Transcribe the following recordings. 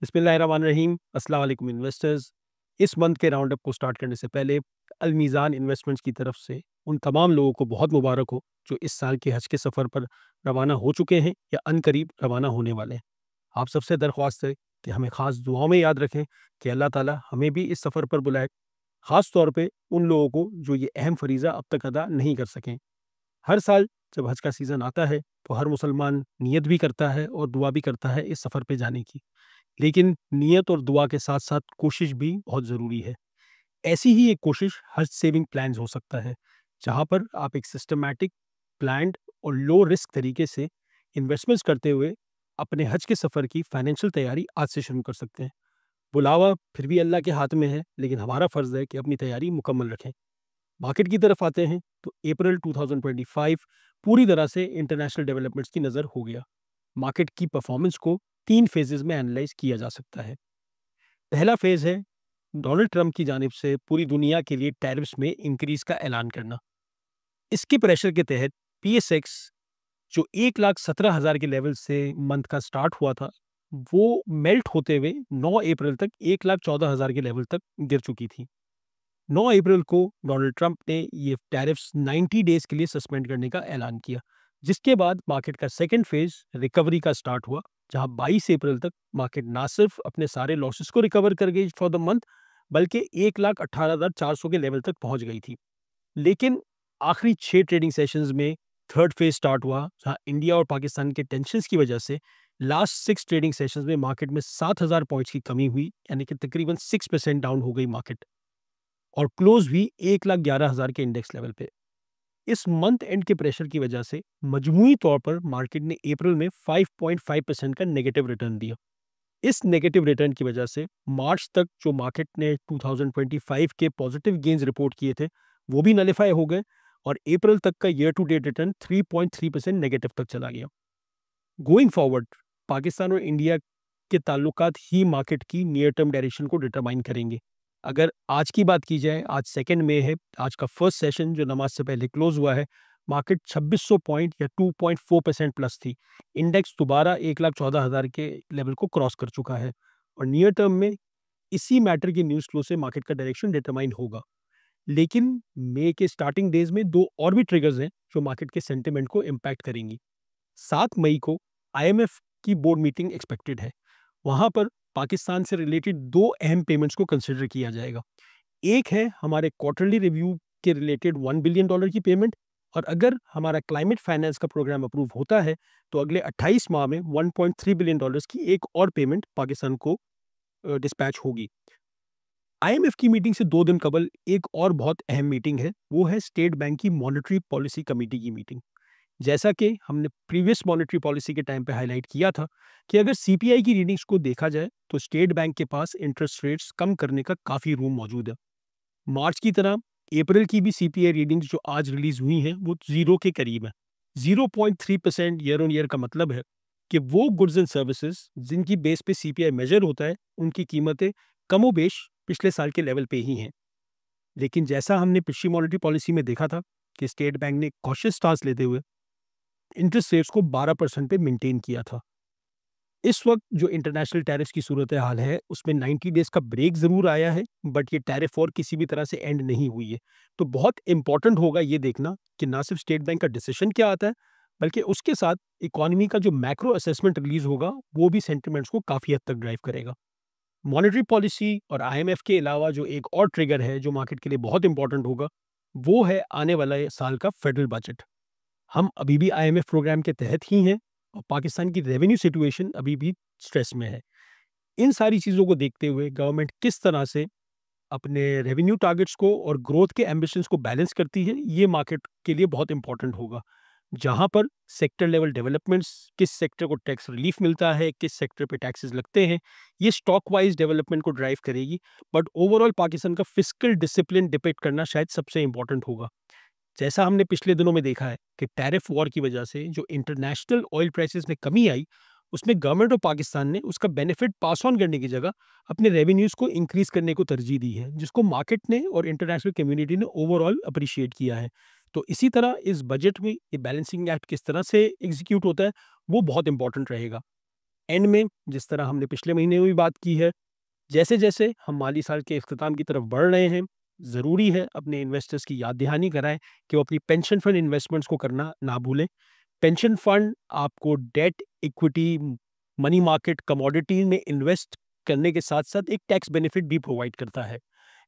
बिस्मिल्लाहिर्रहमानिर्रहीम। अस्सलाम वालेकुम इन्वेस्टर्स। इस मंथ के राउंड अप को स्टार्ट करने से पहले अलमीज़ान इन्वेस्टमेंट्स की तरफ से उन तमाम लोगों को बहुत मुबारक हो जो इस साल के हज के सफ़र पर रवाना हो चुके हैं या अनकरीब रवाना होने वाले हैं। आप सबसे दरख्वास्त है कि हमें ख़ास दुआओं में याद रखें कि अल्लाह ताला हमें भी इस सफ़र पर बुलाए, ख़ास तौर पे उन लोगों को जो ये अहम फ़रीज़ा अब तक अदा नहीं कर सकें। हर साल जब हज का सीज़न आता है तो हर मुसलमान नियत भी करता है और दुआ भी करता है इस सफ़र पे जाने की। लेकिन नियत और दुआ के साथ-साथ कोशिश भी बहुत ज़रूरी है। ऐसी ही एक कोशिश हज सेविंग प्लान्स हो सकता है, जहाँ पर आप एक सिस्टमैटिक, प्लान्ड और लो रिस्क तरीके से इन्वेस्टमेंट्स करते हुए अपने हज के सफ़र की फाइनेंशियल तैयारी आज से शुरू कर सकते हैं। बुलावा फिर भी अल्लाह के हाथ में है, लेकिन हमारा फ़र्ज़ है कि अपनी तैयारी मुकम्मल रखें। मार्केट की तरफ आते हैं तो अप्रैल 2025 पूरी तरह से इंटरनेशनल डेवलपमेंट्स की नज़र हो गया। मार्केट की परफॉर्मेंस को 3 फ़ेजेज़ में एनालाइज़ किया जा सकता है। पहला फ़ेज़ है डोनाल्ड ट्रंप की जानिब से पूरी दुनिया के लिए टैरिफ्स में इंक्रीज़ का ऐलान करना। इसके प्रेशर के तहत पीएसएक्स जो 1,17,000 के लेवल से मंथ का स्टार्ट हुआ था, वो मेल्ट होते हुए 9 अप्रैल तक 1,14,000 के लेवल तक गिर चुकी थी। 9 अप्रैल को डोनाल्ड ट्रंप ने ये टैरिफ्स 90 डेज़ के लिए सस्पेंड करने का ऐलान किया, जिसके बाद मार्केट का सेकंड फ़ेज़ रिकवरी का स्टार्ट हुआ, जहां 22 अप्रैल तक मार्केट ना सिर्फ अपने सारे लॉसेस को रिकवर कर गई फॉर द मंथ, बल्कि 1,18,400 के लेवल तक पहुंच गई थी। लेकिन आखिरी 6 ट्रेडिंग सेशंस में थर्ड फ़ेज़ स्टार्ट हुआ, जहां इंडिया और पाकिस्तान के टेंशन्स की वजह से लास्ट 6 ट्रेडिंग सेशंस में मार्केट में 7,000 पॉइंट्स की कमी हुई, यानी कि तकरीबन 6% डाउन हो गई मार्केट। और क्लोज भी 1,11,000 के इंडेक्स लेवल पे। इस मंथ एंड के प्रेशर की वजह से मजमूई तौर पर मार्केट ने अप्रैल में 5.5% का नेगेटिव रिटर्न दिया। इस नेगेटिव रिटर्न की वजह से मार्च तक जो मार्केट ने 2025 के पॉजिटिव गेन्स रिपोर्ट किए थे, वो भी नलिफाई हो गए और अप्रैल तक का year to date return 3.3% negative तक चला गया। गोइंग फॉरवर्ड पाकिस्तान और इंडिया के ताल्लुकात ही मार्केट की नियर टर्म डायरेक्शन को डिटरमाइन करेंगे। अगर आज की बात की जाए, आज 2 मई है, आज का फर्स्ट सेशन जो नमाज से पहले क्लोज हुआ है, मार्केट 2600 पॉइंट या 2.4% प्लस थी। इंडेक्स दोबारा 1,14,000 के लेवल को क्रॉस कर चुका है और नियर टर्म में इसी मैटर की न्यूज़ फ्लो से मार्केट का डायरेक्शन डिटरमाइन होगा। लेकिन मई के स्टार्टिंग डेज में 2 और भी ट्रिगर्स हैं जो मार्केट के सेंटिमेंट को इम्पैक्ट करेंगी। 7 मई को आईएमएफ की बोर्ड मीटिंग एक्सपेक्टेड है। वहाँ पर पाकिस्तान से रिलेटेड 2 अहम पेमेंट्स को कंसिडर किया जाएगा। एक है हमारे क्वार्टरली रिव्यू के रिलेटेड $1 बिलियन की पेमेंट, और अगर हमारा क्लाइमेट फाइनेंस का प्रोग्राम अप्रूव होता है, तो अगले 28 माह में $1.3 बिलियन की एक और पेमेंट पाकिस्तान को डिस्पैच होगी। आईएमएफ की मीटिंग से 2 दिन कबल एक और बहुत अहम मीटिंग है, वो है स्टेट बैंक की मॉनेटरी पॉलिसी कमेटी की मीटिंग। जैसा कि हमने प्रीवियस मॉनेटरी पॉलिसी के टाइम पे हाईलाइट किया था कि अगर सीपीआई की रीडिंग्स को देखा जाए तो स्टेट बैंक के पास इंटरेस्ट रेट्स कम करने का काफ़ी रूम मौजूद है। मार्च की तरह अप्रैल की भी सीपीआई रीडिंग्स जो आज रिलीज हुई हैं वो ज़ीरो के करीब है। 0.3% ईयर ऑन ईयर का मतलब है कि वो गुड्स एंड सर्विसेज जिनकी बेस पे सीपीआई मेजर होता है, उनकी कीमतें कमोबेश पिछले साल के लेवल पे ही हैं। लेकिन जैसा हमने पिछली मॉनेटरी पॉलिसी में देखा था कि स्टेट बैंक ने कॉशियस स्टांस लेते हुए इंटरेस्ट रेट्स को 12% पे मेंटेन किया था। इस वक्त जो इंटरनेशनल टैरिफ्स की सूरत हाल है, उसमें 90 डेज़ का ब्रेक ज़रूर आया है, बट ये टैरिफ वॉर किसी भी तरह से एंड नहीं हुई है। तो बहुत इम्पोर्टेंट होगा ये देखना कि ना सिर्फ स्टेट बैंक का डिसीजन क्या आता है, बल्कि उसके साथ इकोनॉमी का जो मैक्रो असेसमेंट रिलीज़ होगा, वो भी सेंटिमेंट्स को काफ़ी हद तक ड्राइव करेगा। मॉनेटरी पॉलिसी और आईएमएफ के अलावा जो एक और ट्रिगर है, जो मार्केट के लिए बहुत इम्पोर्टेंट होगा, वो है आने वाला साल का फेडरल बजट। हम अभी भी आईएमएफ प्रोग्राम के तहत ही हैं और पाकिस्तान की रेवेन्यू सिचुएशन अभी भी स्ट्रेस में है। इन सारी चीज़ों को देखते हुए गवर्नमेंट किस तरह से अपने रेवेन्यू टारगेट्स को और ग्रोथ के एम्बिशंस को बैलेंस करती है, ये मार्केट के लिए बहुत इंपॉर्टेंट होगा। जहाँ पर सेक्टर लेवल डेवलपमेंट्स, किस सेक्टर को टैक्स रिलीफ मिलता है, किस सेक्टर पे टैक्सेस लगते हैं, ये स्टॉक वाइज डेवलपमेंट को ड्राइव करेगी। बट ओवरऑल पाकिस्तान का फिस्कल डिसिप्लिन डिपेक्ट करना शायद सबसे इंपॉर्टेंट होगा। जैसा हमने पिछले दिनों में देखा है कि टैरिफ वॉर की वजह से जो इंटरनेशनल ऑयल प्राइसेस में कमी आई, उसमें गवर्नमेंट ऑफ पाकिस्तान ने उसका बेनिफिट पास ऑन करने की जगह अपने रेवेन्यूज़ को इंक्रीज़ करने को तरजीह दी है, जिसको मार्केट ने और इंटरनेशनल कम्युनिटी ने ओवरऑल अप्रिशिएट किया है। तो इसी तरह इस बजट में ये बैलेंसिंग एक्ट किस तरह से एग्जीक्यूट होता है, वो बहुत इंपॉर्टेंट रहेगा। एंड में जिस तरह हमने पिछले महीने में भी बात की है, जैसे-जैसे हम माली साल के इख्तिताम की तरफ बढ़ रहे हैं, ज़रूरी है अपने इन्वेस्टर्स की याद दहानी कराएँ कि वो अपनी पेंशन फंड इन्वेस्टमेंट्स को करना ना भूलें। पेंशन फंड आपको debt, equity, money market, commodity में इन्वेस्ट करने के साथ-साथ एक टैक्स बेनिफिट भी प्रोवाइड करता है।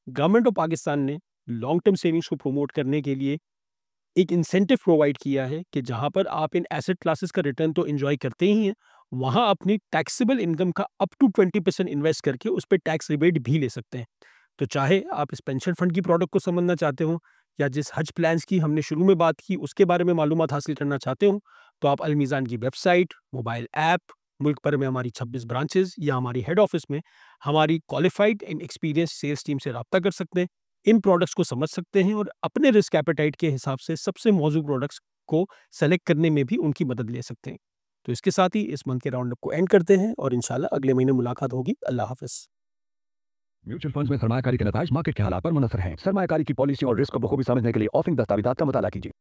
गवर्नमेंट ऑफ पाकिस्तान ने लॉन्ग टर्म सेविंग्स को प्रमोट करने के लिए एक इंसेंटिव प्रोवाइड किया है कि जहाँ पर आप इन एसेट क्लासेस का रिटर्न तो एन्जॉय करते ही हैं, वहाँ अपनी टैक्सेबल इनकम का अप टू 20% इन्वेस्ट करके उस पे टैक्स रिबेट भी ले सकते हैं। तो चाहे आप इस पेंशन फंड की प्रोडक्ट को समझना चाहते हो या जिस हज प्लान्स की हमने शुरू में बात की उसके बारे में मालूमात हासिल करना चाहते हो, तो आप अलमीज़ान की वेबसाइट, मोबाइल ऐप, मुल्क भर में हमारी 26 ब्रांचेज़ या हमारी हेड ऑफ़िस में हमारी qualified and experienced sales team से राब्ता कर सकते हैं। इन प्रोडक्ट्स को समझ सकते हैं और अपने रिस्क एपेटाइट के हिसाब से सबसे मौजूद प्रोडक्ट्स को सेलेक्ट करने में भी उनकी मदद ले सकते हैं। तो इसके साथ ही इस मंथ के राउंड अप को एंड करते हैं और इंशाल्लाह अगले महीने मुलाकात होगी। अल्लाह हाफ़िज़। म्यूचुअल फंड्स में सरमायाकारी के नताइज मार्केट के हालात पर मुनहसर हैं। सरमायाकारी की पॉलिसी और रिस्क को बखूबी समझने के लिए ऑफरिंग दस्तावेजात का मुताला कीजिए।